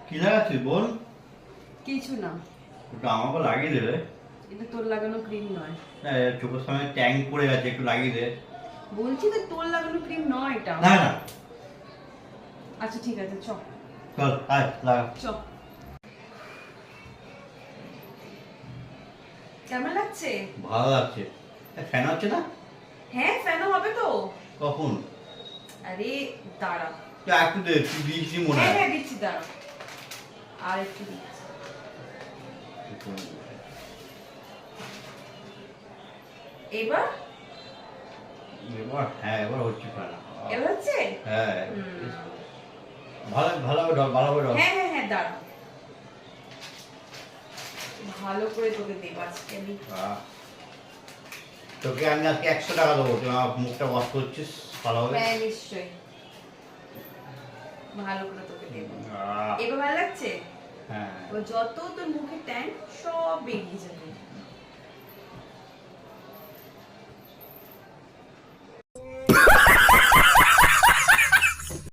কি লাগাচ্ছিস বল? কিছু না, একটু আমাকে লাগিয়ে দে রে। এটা তোর লাগানো ক্রিম নয়। না, চোখের সামনে ট্যাঙ্ক পড়ে গেছে, একটু লাগিয়ে দে। বলছি তো তোর লাগানো ক্রিম নয় এটা। না না, আচ্ছা ঠিক আছে, চ চল আয় লাগা। চ। কেমন লাগছে? ভালো লাগছে। ফ্যান হচ্ছে না? হ্যাঁ, ফ্যানও হবে তো। কখন? আরে দাঁড়া। তো একটু দে, তুই দিয়েছিস মনে হ্যাঁ হয়। হ্যাঁ, দিচ্ছি, দাঁড়া। আর একটু দিচ্ছি। এবার হ্যাঁ, এবার হচ্ছে ফ্যান। এবার হচ্ছে। হ্যাঁ, হুম। ভালো ভালোভাবে ঢল, ভালোভাবে ঢল। হ্যাঁ হ্যাঁ হ্যাঁ, দাঁড়া। ভালো করে তোকে দেব আজকে আমি। তোকে আমি আজকে 100 টাকা দেবো, তুই আমার মুখটা ওয়াশ করছিস ভালোভাবে। হ্যাঁ নিশ্চয়ই, ভালো করে তোকে দেব। এবার ভালো লাগছে? হ্যাঁ। এবার যত তোর মুখে ট্যান সব বেরিয়ে যাবে।